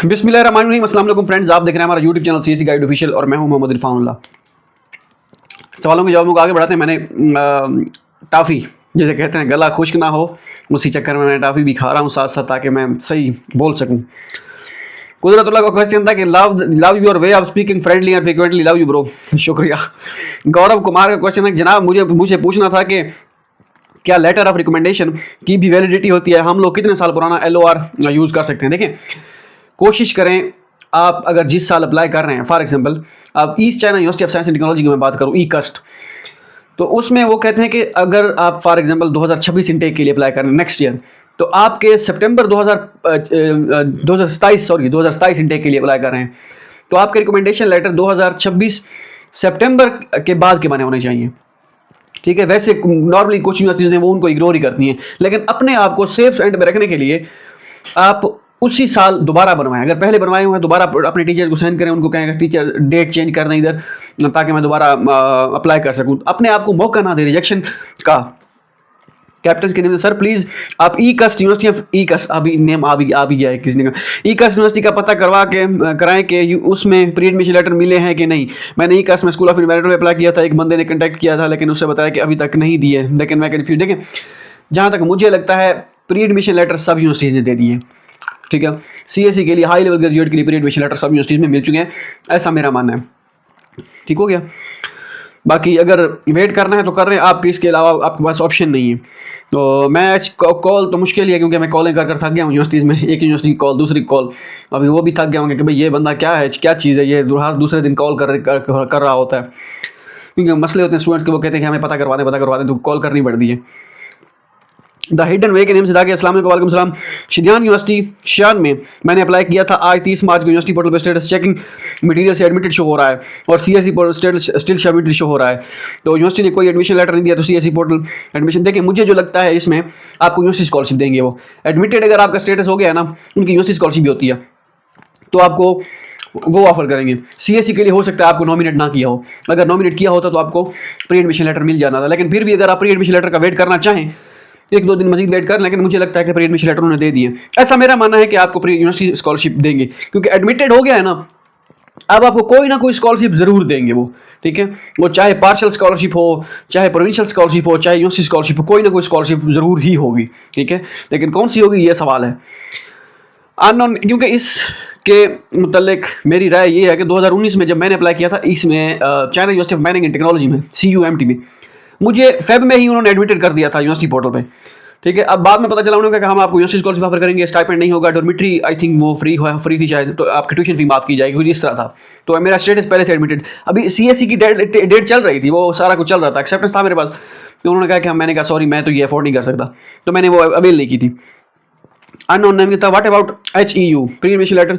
बिस्मिल्लाहिर्रहमानिर्रहीम। अस्सलाम वालेकुम फ्रेंड्स, आप देख रहे हैं हमारा YouTube channel CSC guide official और मैं हूं मोहम्मद इरफानुल्लाह। सवालों के जवाबों को आगे बढ़ाते हैं। मैंने टाफ़ी जैसे कहते हैं गला खुश्क ना हो, उसी चक्कर में मैं टाफ़ी भी खा रहा हूं साथ साथ, ताकि मैं सही बोल सकूं। कुदरतुल्लाह का क्वेश्चन था कि love your way of speaking friendly and frequently, love you bro, शुक्रिया। गौरव कुमार का क्वेश्चन है कि जनाब मुझे पूछना था कि क्या लेटर ऑफ रिकमेंडेशन की भी वैलिडिटी होती है, हम लोग कितने साल पुराना LOR यूज़ कर सकते हैं। देखें, कोशिश करें आप अगर जिस साल अप्लाई कर रहे हैं, फॉर एग्जांपल आप east China university of science and technology की मैं बात करूँ, ई-कस्ट, तो उसमें वो कहते हैं कि अगर आप फॉर एग्जांपल 2026 इनटेक के लिए अप्लाई कर रहे हैं नेक्स्ट ईयर, तो आपके सितंबर 2027 इनटेक के लिए अप्लाई कर रहे हैं, तो आपके रिकमेंडेशन लेटर 2026 सितंबर के बाद के बने होने चाहिए। ठीक है, वैसे नॉर्मली कुछ यूनिवर्सिटीज हैं वो उनको इग्नोर ही करती हैं, लेकिन अपने आप को सेफ एंड में रखने के लिए आप उसी साल दोबारा बनवाएं। अगर पहले बनवाए हुए हैं दोबारा अपने टीचर को सेंड करें, उनको कहें टीचर डेट चेंज कर दें इधर, ताकि मैं दोबारा अप्लाई कर सकूं। अपने आप को मौका ना दें रिजेक्शन का। कैप्टन के नेम सर प्लीज़ आप ई-कस्ट यूनिवर्सिटी ऑफ ई-कस्ट, अभी नेम आ भी गया है किसी ने का, ई-कस्ट यूनिवर्सिटी का पता कराएं कि उसमें प्री एडमिशन लेटर मिले हैं कि नहीं। मैंने ई-कस्ट में स्कूल ऑफ इन्वायरमेंट में अप्लाई किया था, एक बंदे ने कॉन्टैक्ट किया था, लेकिन उससे बताया कि अभी तक नहीं दिए। लेकिन मैं कन्फ्यूज, देखें जहाँ तक मुझे लगता है प्री एडमिशन लेटर सब यूनिवर्सिटीज़ ने दे दिए। ठीक है, सीएससी के लिए हाई लेवल ग्रेजुएट के लिए प्री एडमिशन लेटर सब यूनिवर्सिटीज़ में मिल चुके हैं, ऐसा मेरा मानना है। ठीक हो गया। बाकी अगर वेट करना है तो कर रहे हैं, आपके इसके अलावा आपके पास ऑप्शन नहीं है। तो मैं कॉल तो मुश्किल ही है, क्योंकि मैं कॉलिंग कर थक गया हूँ यूनिवर्सिटीज़ में, एक यूनिवर्सिटी कॉल दूसरी कॉल, अभी वो भी थक गया होंगे कि भाई ये बंदा क्या है, क्या चीज़ है, ये हर दूसरे दिन कॉल कर रहा होता है, क्योंकि मसले होते हैं स्टूडेंट्स के, वो कहते हैं कि हमें पता करवा दें तो कॉल करनी पड़ती है। द हिडन वे के नेम से दागे अस्सलाम वालेकुम सलाम। शिदियान यूनिवर्सिटी शान में मैंने अप्लाई किया था आज 30 मार्च को। यूनिवर्सिटी पोर्टल पर स्टेटस चेकिंग मटेरियल से एडमिटेड शो हो रहा है और CSC portal status still submitted show हो रहा है, तो यूनिवर्सिटी ने कोई एडमिशन लेटर नहीं दिया, तो सीएससी पोर्टल एडमिशन देखें। मुझे जो लगता है इसमें आपको यूनिवर्सिटी स्कॉलरशिप देंगे, वो एडमिटेड अगर आपका स्टेटस हो गया है ना, उनकी यूनिवर्सिटी स्कॉलरशिप भी होती है, तो आपको वो ऑफर करेंगे। सीएससी के लिए हो सकता है आपको नॉमिनेट ना किया हो, अगर नॉमिनेट किया होता तो आपको प्री एडमिशन लेटर मिल जाना था, लेकिन फिर भी अगर आप प्री एडमिशन लेटर का वेट करना चाहें, 1-2 दिन मजीद वेट कर, लेकिन मुझे लगता है कि प्री एडमिशन लेटर उन्होंने दे दिए। ऐसा मेरा मानना है कि आपको प्री यूनिवर्सिटी स्कॉलरशिप देंगे, क्योंकि एडमिटेड हो गया है ना, अब आपको कोई ना कोई स्कॉलरशिप जरूर देंगे वो। ठीक है, वो चाहे पार्शियल स्कॉलरशिप हो, चाहे प्रोविंशियल स्कॉलरशिप हो, चाहे यूनिवर्सिटी स्कॉलरशिप हो, कोई ना कोई स्कॉलरशिप जरूर ही होगी। ठीक है, लेकिन कौन सी होगी ये सवाल है अननोन, क्योंकि इसके मुतल्लिक मेरी राय ये है कि 2019 में जब मैंने अप्लाई किया था इसमें China university of mining and technology में, CUMT में, मुझे फेब में ही उन्होंने एडमिटेड कर दिया था यूनिवर्सिटी पोर्टल पे। ठीक है, अब बाद में पता चला उन्होंने कहा हम आपको यूनिवर्सिटी स्कॉलरशिप ऑफर करेंगे, स्टाइपेंड नहीं होगा, डॉर्मिटरी आई थिंक वो फ्री थी शायद, तो आपकी ट्यूशन फी माफ की जाएगी, कुछ इस तरह था। तो मेरा स्टेटस पहले से एडमिटेड, अभी सीएससी की डेट चल रही थी, वो सारा कुछ चल रहा था, एक्सेप्टेंस था मेरे पास, तो उन्होंने कहा कि मैंने कहा सॉरी मैं तो ये अफोर्ड नहीं कर सकता, तो मैंने वो अवेल नहीं की थी। अननोन नेम था what about HEU pre admission letter,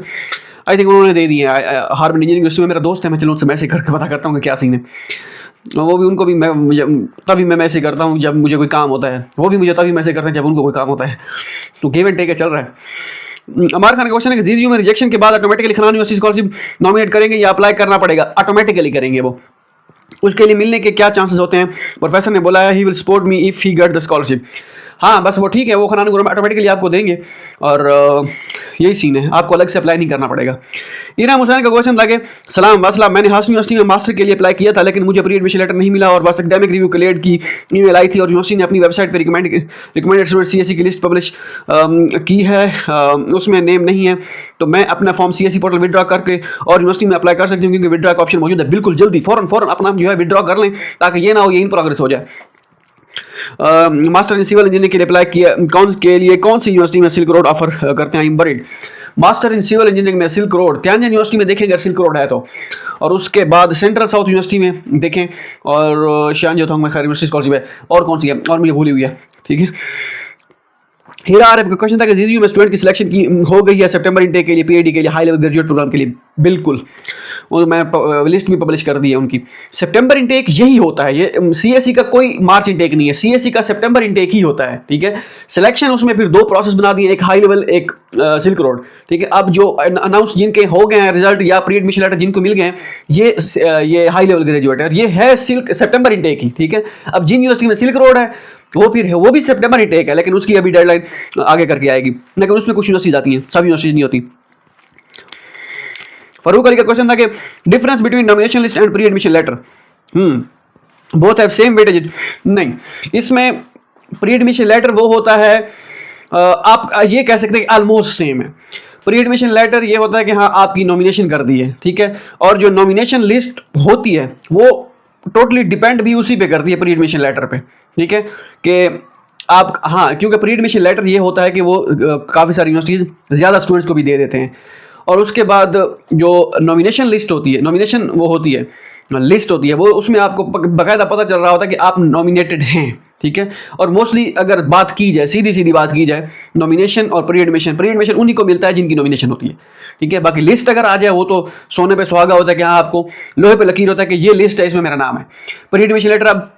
I think उन्होंने दे दिए। हार्वर्ड इंजीनियरिंग यूनिवर्सिटी में मेरा दोस्त है, मैं चलो उनसे मैसेज करके पता करता हूँ कि क्या सीन है। वो भी उनको भी तभी मैं मैसेज करता हूँ जब मुझे कोई काम होता है, वो भी मुझे तभी मैसेज करते हैं जब उनको कोई काम होता है, तो गिव एंड टेक चल रहा है। अमार खान का क्वेश्चन है कि ZU में रिजेक्शन के बाद ऑटोमेटिकली खनान यूनिवर्सिटी स्कॉलरशिप नॉमिनेट करेंगे या अप्लाई करना पड़ेगा? ऑटोमेटिकली करेंगे वो, उसके लिए मिलने के क्या चांसेस होते हैं? प्रोफेसर ने बोला है he will support me if he get the scholarship. हाँ बस वो ठीक है, वो खनान ऑटोमेटिकली आपको देंगे, और यही सीन है, आपको अलग से अप्लाई नहीं करना पड़ेगा। इराम हुसैन का क्वेश्चन था कि सलाम वासला, मैंने हासन यूनिवर्सिटी में मास्टर के लिए अप्लाई किया था, लेकिन मुझे प्री एडमिशन लेटर नहीं मिला, और बस एकेडमिक रिव्यू क्लियर की ईमेल आई थी, और यूनिवर्सिटी ने अपनी वेबसाइट पर रिकमेंडेड स्टूडेंट CSC की लिस्ट पब्लिश की है, उसमें नेम नहीं है, तो मैं अपना फॉर्म CSC पोर्टल विड्रॉ करके और यूनिवर्सिटी में अप्लाई कर सकती हूँ, क्योंकि विड्रॉ का ऑप्शन मौजूद है। बिल्कुल जल्दी फ़ौरन अपना जो है विड्रॉ कर लें, ताकि ये ना हो ये इन प्रोग्रेस हो जाए। मास्टर इन सिविल इंजीनियरिंग के लिए अप्लाई किया, कौन सी यूनिवर्सिटी में सिल्क रोड ऑफर करते हैं? बरीड मास्टर इन सिविल इंजीनियरिंग में सिल्क रोड, त्यानजन यूनिवर्सिटी में देखेंगे सिल्क रोड है तो, और उसके बाद सेंट्रल साउथ यूनिवर्सिटी में देखें, और शानजोथोंग में खैर यूनिवर्सिटी स्कॉलरशिप है, और कौन सी है और मुझे भूली हुई है। ठीक है, हीरा आरिफ का क्वेश्चन था कि ZU में स्टूडेंट की सिलेक्शन की हो गई है सितंबर इनटेक के लिए, PhD के लिए, हाई लेवल ग्रेजुएट प्रोग्राम के लिए। बिल्कुल, वो मैं लिस्ट भी पब्लिश कर दी है उनकी। सितंबर इनटेक यही होता है, ये CSC का कोई मार्च इनटेक नहीं है, CSC का सितंबर इनटेक ही होता है। ठीक है, सिलेक्शन उसमें फिर 2 प्रोसेस बना दिए, एक हाई लेवल एक सिल्क रोड। ठीक है, अब जो अनाउंस जिनके हो गए हैं रिजल्ट या प्री एडमिशन लेटर जिनको मिल गए हैं, ये हाई लेवल ग्रेजुएट है, ये है सितंबर इनटेक ही। ठीक है, अब जिन यूनिवर्सिटी में सिल्क रोड है वो फिर है, वो भी सितंबर इनटेक है, लेकिन उसकी अभी डेडलाइन आगे करके आएगी, लेकिन उसमें कुछ यूनिवर्सिटीज आती हैं, सब यूनिवर्सिटीज नहीं होती। फरूक अली का क्वेश्चन था कि difference between nomination list and pre admission letter, both have same weightage. नहीं, इसमें प्री एडमिशन लेटर वो होता है, आप ये कह सकते हैं कि ऑलमोस्ट सेम है। प्री एडमिशन लेटर ये होता है कि हाँ आपकी नॉमिनेशन कर दी है, ठीक है, और जो नॉमिनेशन लिस्ट होती है वो टोटली डिपेंड भी उसी पे करती है, प्री एडमिशन लेटर पे, ठीक है, कि आप, हाँ, क्योंकि प्री एडमिशन लेटर ये होता है कि वो काफ़ी सारी यूनिवर्सिटीज़ ज़्यादा स्टूडेंट्स को भी दे देते हैं, और उसके बाद जो नॉमिनेशन लिस्ट होती है, नॉमिनेशन वो होती है, लिस्ट होती है, वो उसमें आपको बाकायदा पता चल रहा होता है कि आप नॉमिनेटेड हैं, ठीक है। और मोस्टली अगर बात की जाए, सीधी सीधी बात की जाए, नॉमिनेशन और प्री एडमिशन उन्हीं को मिलता है जिनकी नॉमिनेशन होती है, ठीक है। बाकी लिस्ट अगर आ जाए वो तो सोने पे सुहागा होता है कि हाँ आपको लोहे पे लकीर होता है कि ये लिस्ट है, इसमें मेरा नाम है। प्री एडमिशन लेटर अब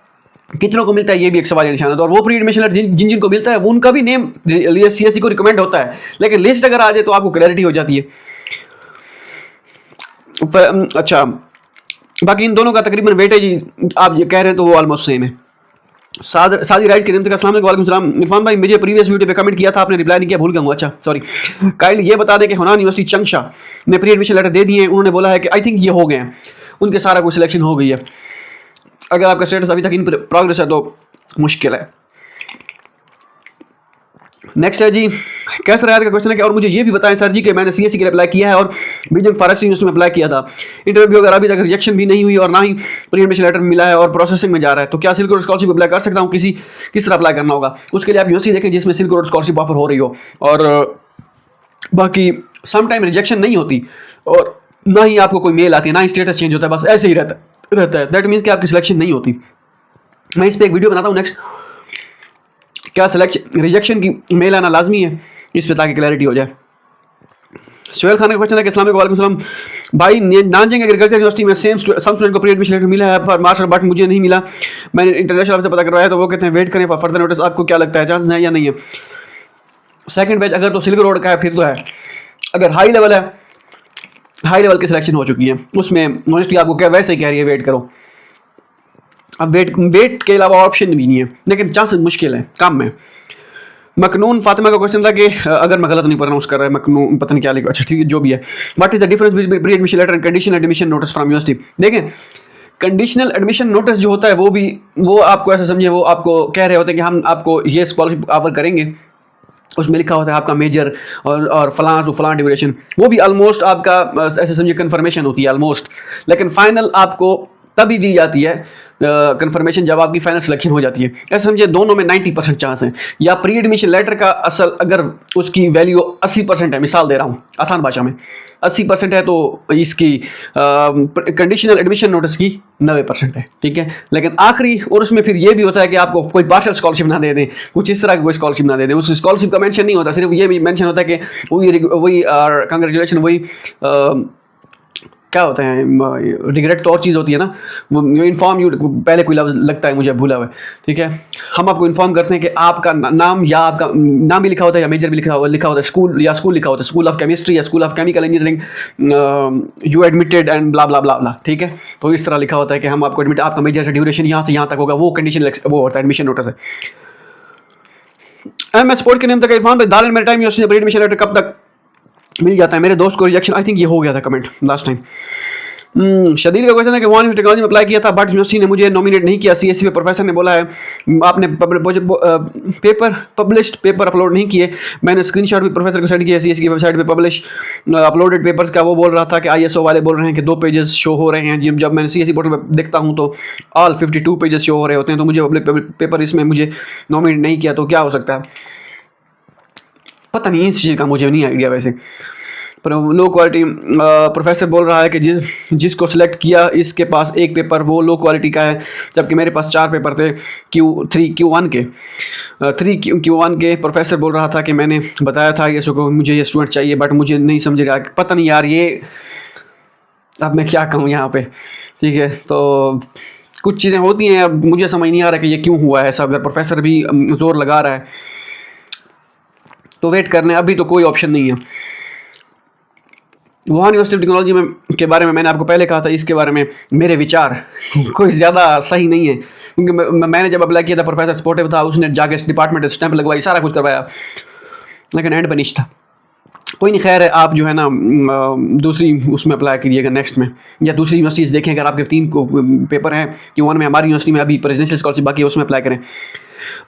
कितनों को मिलता है ये भी एक सवाल निशान है, और वो प्री एडमिशन लेटर जिन जिनको मिलता है वो उनका भी नेम CSE को रिकमेंड होता है, लेकिन लिस्ट अगर आ जाए तो आपको क्लैरिटी हो जाती है। अच्छा, बाकी इन दोनों का तकरीबन वेटेज आप ये कह रहे हैं तो वो ऑलमोस्ट सेम है। सादी राइज के दिन तक अस्सलाम वालेकुम। इरफान भाई, मुझे प्रीवियस वीडियो पे कमेंट किया था, आपने रिप्लाई नहीं किया, भूल गया हूँ। अच्छा सॉरी। काइंड ये बता दें कि हुनान यूनिवर्सिटी चंगशा ने प्री एडमिशन लेटर दे दिए हैं, उन्होंने बोला है कि आई थिंक ये हो गए हैं, उनके सारा कुछ सिलेक्शन हो गई है। अगर आपका स्टेटस अभी तक इन प्रोग्रेस है तो मुश्किल है। नेक्स्ट है जी, कैसे रहा का क्वेश्चन है कि और मुझे ये भी बताएं सर जी कि मैंने CSE के लिए अप्लाई किया है और बीजिंग फॉरेस्ट यूनिवर्सिटी में अप्लाई किया था, इंटरव्यू अगर अभी तक रिजेक्शन भी नहीं हुई और ना ही प्री एडमिशन लेटर मिला है और प्रोसेसिंग में जा रहा है, तो क्या सिल्क रोड स्कॉलरशिप अप्लाई कर सकता हूँ? किस तरह अप्लाई करना होगा? उसके लिए आप यूनिवर्सिटी देखें जिसमें सिल्क रोड स्कॉलरशिप ऑफर हो रही हो, और बाकी सम टाइम रिजेक्शन नहीं होती और ना ही आपको कोई मेल आती है, ना ही स्टेटस चेंज होता है, बस ऐसे ही रहता है। दैट मीन्स कि आपकी सिलेक्शन नहीं होती। मैं इस पर एक वीडियो बनाता हूँ नेक्स्ट, क्या सिलेक्शन रिजेक्शन की मेल आना लाजमी है इस पे, ताकि क्लैरिटी हो जाए। सोहेल खान का क्वेश्चन है कि अस्सलाम वालेकुम सलाम भाई, नानजिंग एग्रीकल्चर यूनिवर्सिटी में सम स्टूडेंट को प्री एडमिशन लेटर मिला है पर मास्टर, बट मुझे नहीं मिला। मैंने इंटरनेशनल से पता करवाया तो वो कहते हैं वेट करें फॉर फर्दर नोटिस। आपको क्या लगता है, चांसेस है या नहीं है? सेकंड बैच अगर तो सिल्क रोड का है फिर तो है, अगर हाई लेवल है, हाई लेवल की सिलेक्शन हो चुकी है, उसमें यूनिवर्सिटी आपको क्या वैसे ही कह रही है वेट करो। अब वेट के अलावा ऑप्शन भी नहीं है, लेकिन चांसेस मुश्किल है, कम है। मकनून फातिमा का क्वेश्चन था कि अगर मैं गलत नहीं प्रोनाउंस कर रहा है, मकनून पता नहीं क्या लिखा, अच्छा ठीक है जो भी है। What is the difference between pre admission letter and conditional admission notice from university? देखें, कंडीशनल एडमिशन नोटिस जो होता है वो आपको ऐसा समझिए, वो आपको कह रहे होते हैं कि हम आपको ये स्कॉलरशिप ऑफर करेंगे, उसमें लिखा होता है आपका मेजर और फलां ड्यूरेशन, वो भी ऑलमोस्ट आपका ऐसे समझिए कन्फर्मेशन होती है ऑलमोस्ट, लेकिन फाइनल आपको तभी दी जाती है कंफर्मेशन जब आपकी फाइनल सिलेक्शन हो जाती है। ऐसे समझिए दोनों में 90% चांस है। या प्री एडमिशन लेटर का असल अगर उसकी वैल्यू 80% है, मिसाल दे रहा हूँ आसान भाषा में, 80% है तो इसकी कंडीशनल एडमिशन नोटिस की 90% है, ठीक है। लेकिन आखिरी और उसमें फिर ये भी होता है कि आपको कोई पार्शल स्कॉलरशिप ना दे दें, कुछ इस तरह की कोई स्कॉलरशिप ना दे दें, उस स्कॉलरशिप का मेंशन नहीं होता, सिर्फ ये भी मेंशन होता है कि वही कंग्रेचुलेशन, वही क्या होता है, रिग्रेट तो और चीज़ होती है ना, इन्फॉर्म यू, पहले कोई लफ्ज़ लगता है मुझे भूला हुआ है, ठीक है। हम आपको इन्फॉर्म करते हैं कि आपका नाम या आपका नाम भी लिखा होता है या मेजर भी लिखा होता है, स्कूल लिखा होता है, स्कूल ऑफ केमिस्ट्री या school of chemical engineering you admitted and blah blah blah blah, ठीक है। तो इस तरह लिखा होता है कि हम आपको एडमिट, आपका मेजर से ड्यूरेशन यहाँ से यहाँ तक होगा, वो कंडीशन वो होता है, एडमिशन नोटिस है। MS स्पोर्ट के नेम तक इरफान भाई, दाल मेरे time university pre admission letter कब तक मिल जाता है? मेरे दोस्त को रिजेक्शन आई थिंक ये हो गया था कमेंट लास्ट टाइम। शदील का क्वेश्चन है कि वन टेक्नोलॉजी में अप्लाई किया था बट यूनिवर्सिटी ने मुझे नॉमिनेट नहीं किया। CSE पे प्रोफेसर ने बोला है आपने पेपर अपलोड नहीं किए। मैंने स्क्रीनशॉट भी प्रोफेसर को सेंड किया CSE की वेबसाइट पे पब्लिश अपलोडेड पेपर्स का। वो बोल रहा था कि ISO वाले बोल रहे हैं कि 2 पेजेस शो हो रहे हैं। जब मैंने CSE पोर्टल पर देखता हूँ तो ऑल 52 पेजेस शो हो रहे होते हैं। तो मुझे पब्लिक पेपर इसमें मुझे नॉमिनेट नहीं किया, तो क्या हो सकता है पता नहीं, इस चीज़ का मुझे नहीं आइडिया वैसे। पर लो क्वालिटी प्रोफेसर बोल रहा है कि जिसको सिलेक्ट किया इसके पास एक पेपर वो लो क्वालिटी का है, जबकि मेरे पास 4 पेपर थे Q1 के। प्रोफेसर बोल रहा था कि मैंने बताया था ये को मुझे ये स्टूडेंट चाहिए, बट मुझे नहीं समझ रहा, पता नहीं यार ये अब मैं क्या कहूँ यहाँ पे, ठीक है। तो कुछ चीज़ें होती हैं, अब मुझे समझ नहीं आ रहा कि ये क्यों हुआ है ऐसा। अगर प्रोफेसर भी जोर लगा रहा है तो वेट करने, अभी तो कोई ऑप्शन नहीं है। वुहान यूनिवर्सिटी टेक्नोलॉजी में के बारे में मैंने आपको पहले कहा था, इसके बारे में मेरे विचार कोई ज़्यादा सही नहीं है, क्योंकि मैंने जब अप्लाई किया था प्रोफेसर सपोर्टिव था, उसने जाके डिपार्टमेंट स्टैंप लगवाई, सारा कुछ करवाया, लेकिन एंड पे नहीं था। कोई नहीं, खैर है, आप जो है ना दूसरी उसमें अप्लाई कीजिएगा नेक्स्ट में, या दूसरी यूनिवर्सिटीज़ देखें। अगर आपके 3 को पेपर हैं कि वन में, हमारी यूनिवर्सिटी में अभी प्रेसिडेंशियल स्कॉलरशिप बाकी है, उसमें अप्लाई करें।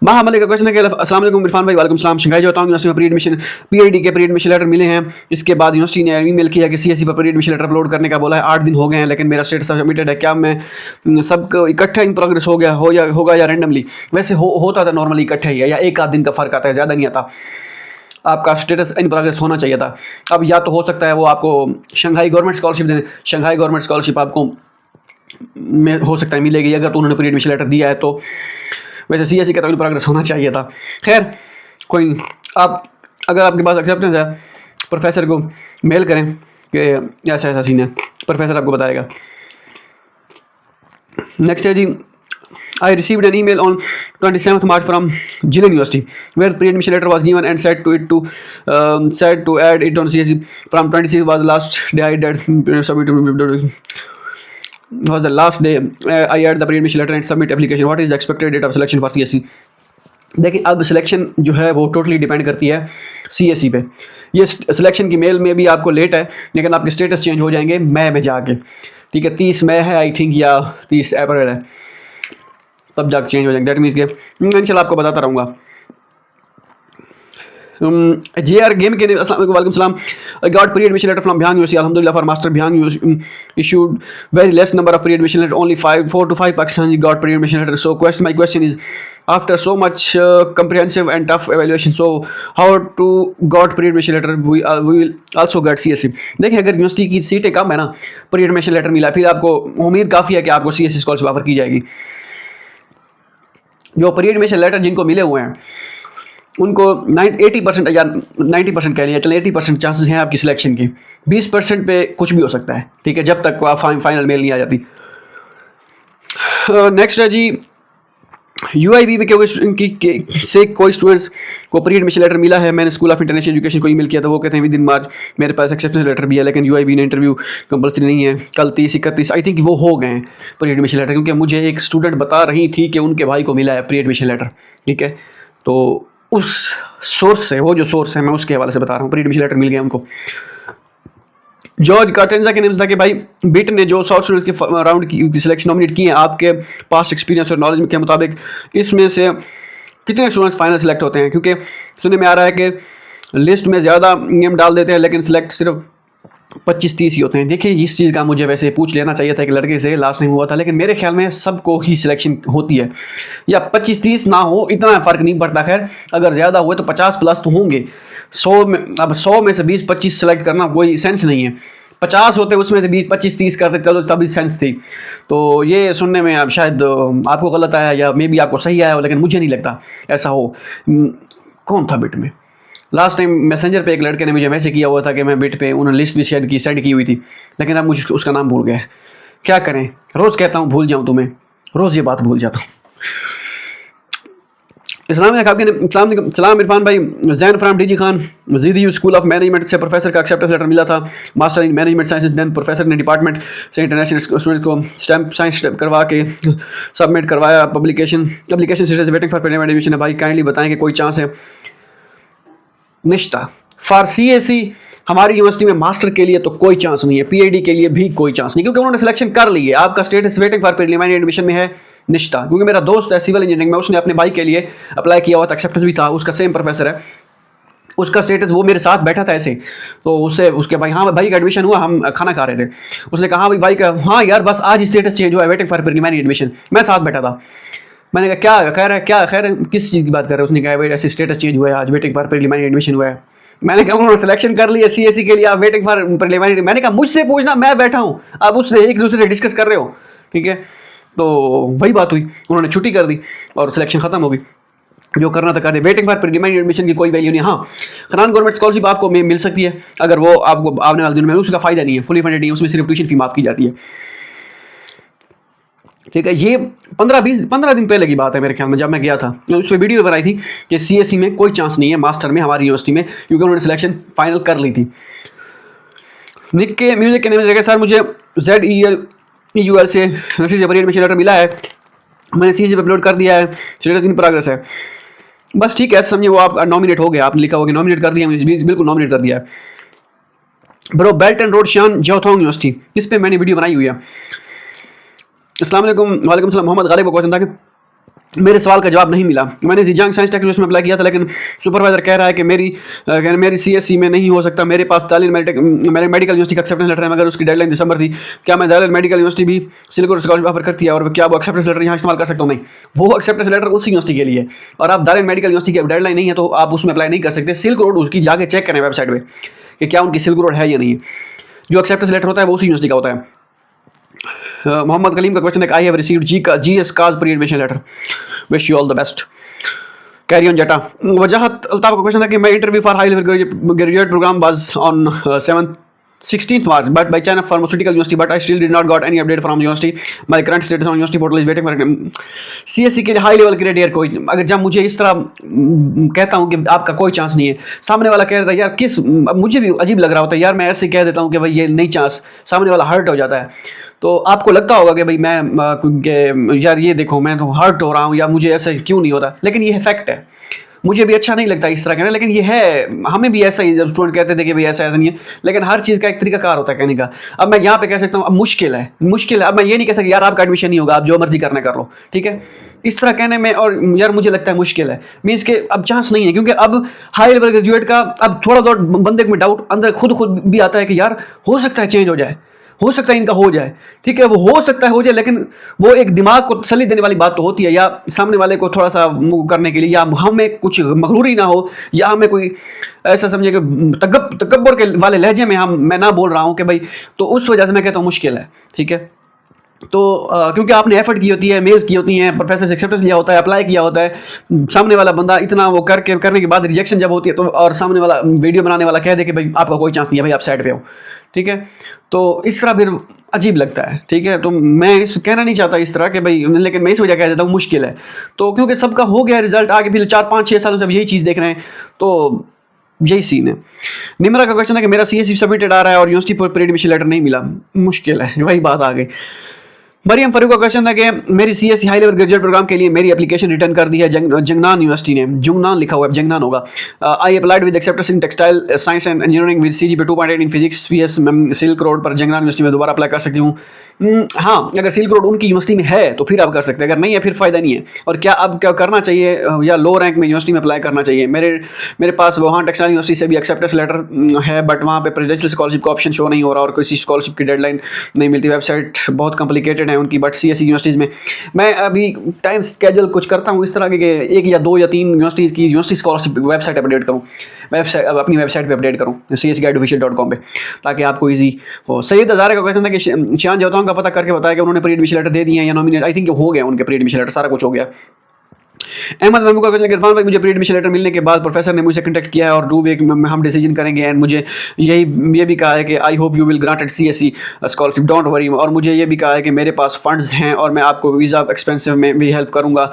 माह मलिक का क्वेश्चन है कि अस्सलाम वालेकुम इरफान भाई। वालेकुम सलाम। शंघाई जो यूनिवर्सिटी में प्री एडमिशन पीआईडी के प्री एडमिशन लेटर मिले हैं। इसके बाद यूनिवर्सिटी ने ईमेल किया कि सीएससी पर प्री एडमिशन लेटर अपलोड करने का बोला है। 8 दिन हो गए हैं लेकिन मेरा स्टेटस सबमिटेड है। क्या मैं सबको इकट्ठा इन प्रोग्रेस हो गया होगा या रैंडमली? वैसे होता था नॉर्मली इकट्ठा ही है, या एक आध दिन का फ़र्क आता है, ज़्यादा नहीं आता। आपका स्टेटस इन प्रोग्रेस होना चाहिए था। अब या तो हो सकता है वो आपको शंघाई गवर्नमेंट स्कॉलरशिप दें, शंघाई गवर्नमेंट स्कॉलरशिप आपको में हो सकता है मिलेगी अगर तो उन्होंने प्री एडमिशन लेटर दिया है तो। वैसे सीएससी का तो इन प्रोग्रेस होना चाहिए था। खैर कोई, आप अगर आपके पास एक्सेप्टेंस है, प्रोफेसर को मेल करें कि ऐसा ऐसा सीन है, प्रोफेसर आपको बताएगा। नेक्स्ट है जी, I received an email on 27th March from Jilin University where pre-admission letter was given and said to add it on CSE. From 26th was the last day I did submit. Was the last day I add the pre-admission letter and submit application. What is the expected date of selection for CSE? देखिए, अब selection जो है वो totally depend करती है CSC पे। ये selection की मेल में भी आपको लेट है, लेकिन आपके स्टेटस चेंज हो जाएंगे मई में जाके। ठीक है, 30 मई है आई थिंक, या 30 अप्रैल है, तब जाकर चेंज हो जाएंगे। दैट मीन्स के इंशाल्लाह आपको बताता रहूँगा। JR गेम के वालेकुम सलाम। I got pre-admission letter from Bihang University. Alhamdulillah for master Bihang issued very less number of pre-admission letter. Only 4 to 5 Pakistanis got pre-admission letter. So my question is, after so much comprehensive and tough evaluation, so how to got pre-admission letter? We will also get CSE. देखिए, अगर university की सीटें कम है ना, pre-admission letter मिला, फिर आपको उम्मीद काफ़ी है कि आपको CSE स्कॉलरशिप ऑफर की जाएगी। जो प्री-एडमिशन लेटर जिनको मिले हुए हैं उनको 80% या 90% कह लिया, चलिए 80% चांसेस हैं आपकी सिलेक्शन के। 20% पे कुछ भी हो सकता है। ठीक है, जब तक आप फाइनल मेल नहीं आ जाती। नेक्स्ट है जी, UIB में कोई स्टूडेंट्स को प्री एडमिशन लेटर मिला है। मैंने स्कूल ऑफ इंटरनेशनल एजुकेशन को ईमेल किया था, वो कहते हैं विद इन मार्च मेरे पास एक्सेप्टेंस लेटर भी है, लेकिन UIB ने इंटरव्यू कंपल्सरी नहीं है। कल 30-31 आई थिंक वो हो गए हैं प्री एडमिशन लेटर, क्योंकि मुझे एक स्टूडेंट बता रही थी कि उनके भाई को मिला है प्री एडमिशन लेटर। ठीक है, तो उस सोर्स से, वो जो सोर्स है मैं उसके हवाले से बता रहा हूँ, प्री एडमिशन लेटर मिल गया उनको। जॉर्ज कार्टेंजा के नेम था कि भाई बिट ने जो 100 स्टूडेंट्स के राउंड की सिलेक्शन नॉमिनेट किए हैं, आपके पास्ट एक्सपीरियंस और नॉलेज के मुताबिक इसमें से कितने स्टूडेंट्स फाइनल सेलेक्ट होते हैं? क्योंकि सुनने में आ रहा है कि लिस्ट में ज़्यादा नेम डाल देते हैं लेकिन सिलेक्ट सिर्फ 25-30 ही होते हैं। देखिए, इस चीज़ का मुझे वैसे पूछ लेना चाहिए था, एक लड़के से लास्ट टाइम हुआ था, लेकिन मेरे ख्याल में सबको ही सिलेक्शन होती है, या 25-30 ना हो इतना फ़र्क नहीं पड़ता। खैर अगर ज़्यादा हुए तो 50 प्लस तो होंगे। 100 में, अब 100 में से 20-25 सेलेक्ट करना कोई सेंस नहीं है। 50 होते उसमें से 20-25-30 करते चलो तभी सेंस थी। तो ये सुनने में अब शायद आपको गलत आया या मे बी आपको सही आया हो, लेकिन मुझे नहीं लगता ऐसा हो। कौन था बिट में? लास्ट टाइम मैसेंजर पे एक लड़के ने मुझे मैसेज किया हुआ था कि मैं बिट पे, उन्होंने लिस्ट भी सेंड की हुई थी, लेकिन अब मुझे उसका नाम भूल गया। क्या करें, रोज़ कहता हूँ भूल जाऊँ तुम्हें, रोज़ ये बात भूल जाता हूँ। सलाम इरफान भाई। Zain from DG Khan ZU school of management से प्रोफेसर का एक्सेप्टेंस लेटर मिला था, master in management sciences. Then professor ने डिपार्टमेंट से इंटरनेशनल स्टूडेंट को स्टैम्प साइंस करवा के सबमिट करवाया। Application status waiting for payment admission है। भाई काइंडली बताएं कि कोई चांस है? निश्ता फॉर CSE हमारी यूनिवर्सिटी में मास्टर के लिए तो कोई चांस नहीं है, PhD के लिए भी कोई चांस नहीं, क्योंकि उन्होंने सिलेक्शन कर ली है। आपका status waiting for preliminary admission में है निश्ता। क्योंकि मेरा दोस्त है सिविल इंजीनियरिंग में, उसने अपने भाई के लिए अप्लाई किया हुआ था, एक्सेप्टेंस भी था, उसका सेम प्रोफेसर है, उसका स्टेटस, वो मेरे साथ बैठा था ऐसे, तो उससे उसके भाई, हाँ भाई का एडमिशन हुआ, हम खाना खा रहे थे, उसने कहा भाई का, हाँ यार बस आज स्टेटस चेंज हुआ है, वेटिंग फॉर प्रीलिमिनरी एडमिशन। मैं साथ बैठा था, मैंने कहा क्या खैर है, क्या खैर है, किस चीज़ की बात कर रहे हो? उसने कहा भाई ऐसे स्टेटस चेंज हुआ है आज, वेटिंग फॉर प्रीलिमिनरी एडमिशन हुआ है। मैंने कहा उन्होंने सिलेक्शन कर लिया CSE के लिए, आप वेटिंग फॉर प्रीलिमिनरी। मैंने कहा मुझसे पूछना, मैं बैठा हूँ, आप उससे एक दूसरे से डिस्कस कर रहे हो। ठीक है, तो वही बात हुई, उन्होंने छुट्टी कर दी और सिलेक्शन खत्म हो गई, जो करना था कर दे। वेटिंग फॉर प्रीलिमिनरी एडमिशन की कोई वैल्यू नहीं। हाँ, खनान गवर्नमेंट स्कॉलरशिप आपको मिल सकती है अगर वो आपको आने वाले दिनों में, उसका फ़ायदा नहीं है, फुली फंडेड नहीं है, उसमें सिर्फ ट्यूशन फी माफ़ की जाती है। ठीक है, ये 15 दिन पहले की बात है मेरे ख्याल में, जब मैं गया था उस पर वीडियो बनाई थी कि CSE में कोई चांस नहीं है मास्टर में हमारी यूनिवर्सिटी में, क्योंकि उन्होंने सिलेक्शन फाइनल कर ली थी। निक के म्यूजिक के नेम सर मुझे ZEUL से एडमिशन लेटर मिला है, मैंने CSE पे अपलोड कर दिया है, स्टेटस इन प्रोग्रेस है। बस ठीक है, समझिए वो आप नॉमिनेट हो गया, आपने लिखा होगा नॉमिनेट कर दिया, मुझे बिल्कुल नॉमिनेट कर दिया है। ब्रो बेल्ट एंड रोड शान जोथोंग यूनिवर्सिटी, इस पे मैंने वीडियो बनाई हुई है। अस्सलाम वालेकुम। वालेकुम सलाम। मोहम्मद गालिब को क्वेश्चन था कि मेरे सवाल का जवाब नहीं मिला। मैंने जियांग साइंस टेक्नोलॉजी में अप्लाई किया था, लेकिन सुपरवाइजर कह रहा है कि मेरी सीएससी में नहीं हो सकता। मेरे पास दालिल मेरे मेडिकल यूनिवर्सिटी का एक्सेप्टेंस लेटर है, मगर उसकी डेडलाइन दिसंबर थी। क्या मैं दालिल मेडिकल यूनिवर्सिटी भी सिल्क रोड स्कॉलरशिप ऑफर करती है, और क्या वो एक्सेप्टेंस लेटर यहाँ इस्तेमाल कर सकता हूँ? नहीं, वो एक्सेप्टेंस लेटर उसी यूनिवर्सिटी के लिए है, और आप दालिल मेडिकल यूनिवर्सिटी की डेडलाइन नहीं है तो आप उसमें अप्लाई नहीं कर सकते। सिल्क रोड उसकी जाके चेक करें वेबसाइट पर कि क्या उनकी सिल्क रोड है या नहीं है। जो एक्सेप्टेंस लेटर होता है वो उसी यूनिवर्सिटी का होता है। मोहम्मद कलीम का क्वेश्चन है, आई हैव रिसीव्ड जीएस काज pre admission letter, wish you all the best, carry on जटा। वजाहत अल्ताफ का क्वेश्चन है कि मैं interview for high level graduate program was on 16th March but by China Pharmaceutical University, but I still did not got any update from university. My current status on university portal is waiting for CSE के लिए high level ग्रेडियर कोई, अगर जब मुझे इस तरह कहता हूँ कि आपका कोई चांस नहीं है, सामने वाला कह रहा है यार किस, मुझे भी अजीब लग रहा होता है यार, मैं ऐसे कह देता हूँ कि भाई ये नहीं चांस, सामने वाला हर्ट हो जाता है। तो आपको लगता होगा कि भाई मैं यार ये देखो मैं तो हर्ट हो रहा हूँ या मुझे ऐसा क्यों नहीं हो रहा, लेकिन ये फैक्ट है। मुझे भी अच्छा नहीं लगता इस तरह कहना, लेकिन ये है, हमें भी ऐसा ही, जब स्टूडेंट कहते थे कि भाई ऐसा नहीं है, लेकिन हर चीज़ का एक तरीका कार होता है कहने का। अब मैं यहाँ पे कह सकता हूँ अब मुश्किल है, अब मैं ये नहीं कह सकता यार आपका एडमिशन नहीं होगा, आप जो मर्जी करना कर लो, ठीक है, इस तरह कहने में, और यार मुझे लगता है मुश्किल है, मीन्स के अब चांस नहीं है, क्योंकि अब हाई लेवल ग्रेजुएट का अब थोड़ा बहुत बंदे में डाउट अंदर खुद भी आता है कि यार हो सकता है चेंज हो जाए, हो सकता है इनका हो जाए, ठीक है, वो हो सकता है हो जाए, लेकिन वो एक दिमाग को तसल्ली देने वाली बात तो होती है, या सामने वाले को थोड़ा सा करने के लिए, या हमें कुछ मगरूरी ना हो, या हमें कोई ऐसा समझे कि तकब्बुर के वाले लहजे में मैं ना बोल रहा हूँ कि भाई, तो उस वजह से मैं कहता हूँ मुश्किल है, ठीक है। तो क्योंकि आपने एफर्ट की होती है, मेज़ की होती हैं, प्रोफेसर से एक्सेप्टेंस लिया होता है, अप्लाई किया होता है, सामने वाला बंदा इतना वो करने के बाद रिजेक्शन जब होती है, तो और सामने वाला वीडियो बनाने वाला कह दे कि भाई आपका कोई चांस नहीं है, भाई आप साइड पे हो, ठीक है, तो इस तरह फिर अजीब लगता है, ठीक है। तो मैं इस कहना नहीं चाहता इस तरह के भाई, लेकिन मैं इस वजह कह देता हूँ मुश्किल है, तो क्योंकि सबका हो गया रिजल्ट, आगे फिर 4-5-6 सालों से अब यही चीज़ देख रहे हैं, तो यही सीन है। निमरा का क्वेश्चन है कि मेरा सीएससी सबमिटेड आ रहा है और यूनिवर्सिटी पर प्री एडमिशन लेटर नहीं मिला, मुश्किल है, वही बात आ गई। मरियम फरूक का क्वेश्चन है कि मेरी CSC high level graduate program के लिए मेरी एप्लीकेशन रिटर्न कर दी है जंगनान यूनिवर्सिटी ने, जुंगनान लिखा हुआ है, जंगनान होगा। I applied with acceptance in textile science and engineering with CGPA 2.8 in physics VS silk road पर जंगनान यूनिवर्सिटी में दोबारा अप्लाई कर सकती हूँ? हाँ, अगर सिल्क रोड उनकी यूनिवर्सिटी में है तो फिर आप कर सकते हैं, अगर नहीं है फिर फ़ायदा नहीं है। और क्या अब क्या करना चाहिए, या लो रैंक में यूनिवर्सिटी में अप्लाई करना चाहिए? मेरे पास वहाँ टेक्सटाइल यूनिवर्सिटी से भी एक्सेप्टेंस लेटर है, बट वहाँ पे प्रेसिडेंशियल स्कॉलरशिप का ऑप्शन शो नहीं हो रहा, और किसी स्कॉलरशिप की डेडलाइन नहीं मिलती, वेबसाइट बहुत कॉम्प्लिकेटेड है उनकी। बट CSE यूनिवर्सिटीज़ में मैं अभी टाइम स्केड्यूल कुछ करता हूँ इस तरह के 1 या 2 या 3 यूनिवर्सिटीज़ की यूनिवर्सिटी स्कॉलरशिप वेबसाइट अपडेट करूँ, अपनी वेबसाइट पे अपडेट करूँ csguideofficial.com पे, ताकि आपको इजी हो। सैयद हज़ारे का क्वेश्चन था कि शान जोतांग का पता करके बताया कि उन्होंने प्री एडमिशन लेटर दे दिए हैं या नॉमिनेट, आई थिंक हो गया उनके प्री एडमिशन लेटर, सारा कुछ हो गया। अहमद महमूद का क्वेश्चन, इरफान भाई मुझे प्री एडमिशन लेटर मिलने के बाद प्रोफेसर ने मुझे कॉन्टैक्ट किया है और 2 वीक में हम डिसीजन करेंगे, एंड मुझे ये भी कहा है कि I hope you will granted CSE scholarship, don't worry, और मुझे ये भी कहा है कि मेरे पास फंड्स हैं और मैं आपको वीज़ा एक्सपेंसिव में भी हेल्प करूँगा।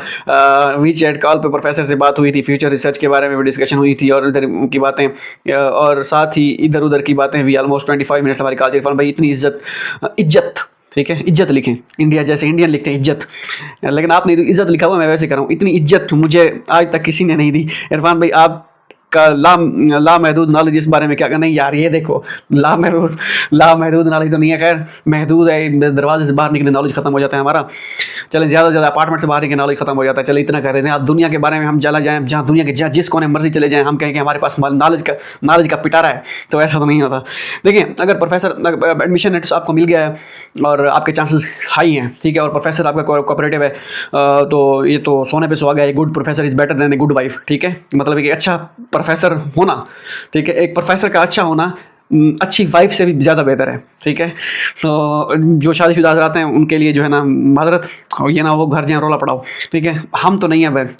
WeChat कॉल पर प्रोफेसर से बात हुई थी, फ्यूचर रिसर्च के बारे में भी डिस्कशन हुई थी, और इधर की बातें और साथ ही इधर उधर की बातें भी। ऑलमोस्ट 25 मिनट्स हमारी कॉल। इरफान भाई इतनी इज्जत, ठीक है, इज्जत लिखें, इंडिया जैसे इंडियन लिखते हैं इज्जत, लेकिन आपने इज्जत लिखा हुआ, मैं वैसे कर रहा हूँ। इतनी इज्जत मुझे आज तक किसी ने नहीं दी। इरफान भाई आप का लामहदूद नॉलेज इस बारे में क्या, नहीं यार ये देखो लामहदूद नॉलेज तो नहीं है, खैर महदूद है, दरवाजे से बाहर निकले नॉलेज खत्म हो जाता है हमारा। चले ज़्यादा से ज़्यादा अपार्टमेंट से बाहर निकले नॉलेज खत्म हो जाता है। चले इतना कह रहे थे, आप दुनिया के बारे में हम चला जाएँ, जहाँ दुनिया के जहाँ जिस कोने मर्जी चले जाएँ, हम कहें कि हमारे पास नॉलेज का पिटारा है, तो ऐसा तो नहीं होता। देखिए, अगर प्रोफेसर एडमिशन लेटर्स आपको मिल गया है और आपके चांसेस हाई हैं, ठीक है, और प्रोफेसर आपका कोऑपरेटिव है, तो ये तो सोने पे सुहागा है। Good professor is better than a good wife, ठीक है, मतलब एक अच्छा प्रोफेसर होना, ठीक है, एक प्रोफेसर का अच्छा होना अच्छी वाइफ से भी ज़्यादा बेहतर है, ठीक है। तो जो शादीशुदा हज़रात हैं उनके लिए जो है ना माजरत, और ये ना वो घर जाए रोला पड़ाओ, ठीक है, हम तो नहीं है फिर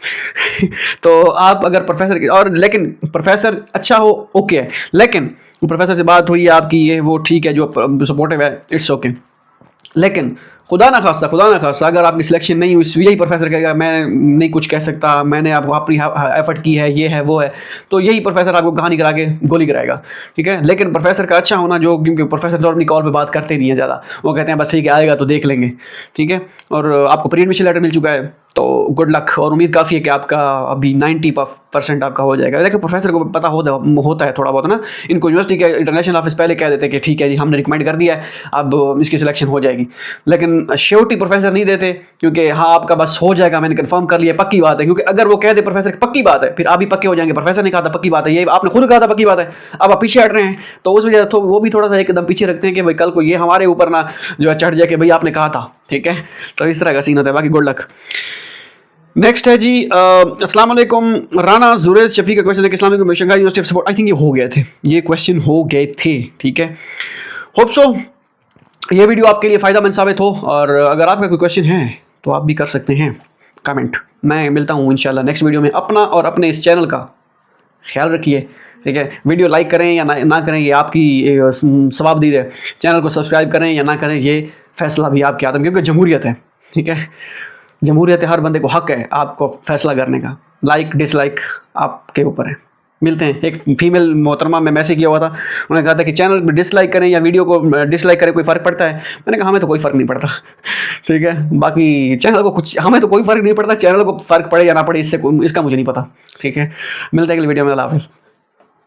तो आप अगर प्रोफेसर और, लेकिन प्रोफेसर अच्छा हो ओके है, लेकिन प्रोफेसर से बात हुई है आपकी, ये वो ठीक है, जो सपोर्टिव है, इट्स ओके, लेकिन खुदा ना खास्ता अगर आपकी सिलेक्शन नहीं हुई, यही प्रोफेसर कहेगा मैं नहीं कुछ कह सकता, मैंने आपको अपनी एफर्ट की है, ये है वो है, तो यही प्रोफेसर आपको कहानी करा के गोली कराएगा, ठीक है। लेकिन प्रोफेसर का अच्छा होना, जो क्योंकि प्रोफेसर तो अपनी कॉल पे बात करते नहीं है ज़्यादा, वो कहते हैं बस ठीक है आएगा तो देख लेंगे, ठीक है। और आपको प्री एडमिशन लेटर मिल चुका है, तो गुड लक, और उम्मीद काफ़ी है कि आपका अभी 90% आपका हो जाएगा। लेकिन प्रोफेसर को पता होता है थोड़ा बहुत ना, इनको यूनिवर्सिटी के इंटरनेशनल ऑफिस पहले कह देते हैं कि ठीक है जी हमने रिकमेंड कर दिया है, अब इसकी सिलेक्शन हो जाएगी। लेकिन श्योरिटी प्रोफेसर नहीं देते, क्योंकि हाँ आपका बस हो जाएगा, मैंने कंफर्म कर लिया, पक्की बात है। क्योंकि अगर वो कह दे प्रोफेसर की पक्की बात है, फिर आप भी पक्के हो जाएंगे। प्रोफेसर ने कहा था पक्की बात है, ये आपने खुद कहा था पक्की बात है, अब आप पीछे हट रहे हैं, तो उस वजह से तो वो भी थोड़ा सा एकदम पीछे रखते हैं कि भाई कल को ये हमारे ऊपर ना जो है चढ़ जाए कि भाई आपने कहा था। ठीक है, तो इस तरह का सीन होता है। बाकी गुड लक। नेक्स्ट है जी अस्सलाम वालेकुम, राना जुरेज शफी का क्वेश्चन है कि Islamic Shanghai university of support, I think ये हो गए थे, ये क्वेश्चन हो गए थे। ठीक है, होप सो ये वीडियो आपके लिए फ़ायदा मंद साबित हो, और अगर आपका कोई क्वेश्चन है तो आप भी कर सकते हैं कमेंट। मैं मिलता हूँ इंशाल्लाह नेक्स्ट वीडियो में। अपना और अपने इस चैनल का ख्याल रखिए। ठीक है, वीडियो लाइक करें या ना करें ये आपकी सवाबदीद है। चैनल को सब्सक्राइब करें या ना करें ये फैसला भी आपके हाथ में, क्योंकि जमहूरियत है। ठीक है, जमहूरियत है, हर बंदे को हक है आपको फैसला करने का। लाइक डिसलाइक आपके ऊपर है। मिलते हैं। एक फीमेल मोहतरमा में मैसेज किया हुआ था, उन्होंने कहा था कि चैनल में डिसलाइक करें या वीडियो को डिसलाइक करें कोई फ़र्क पड़ता है? मैंने कहा हमें तो कोई फ़र्क नहीं पड़ता। ठीक है, बाकी चैनल को कुछ, हमें तो कोई फ़र्क नहीं पड़ता, चैनल को फ़र्क पड़े या ना पड़े इससे इसका मुझे नहीं पता। ठीक है, मिलते हैं अगली वीडियो में। अल्लाह हाफ़िज़।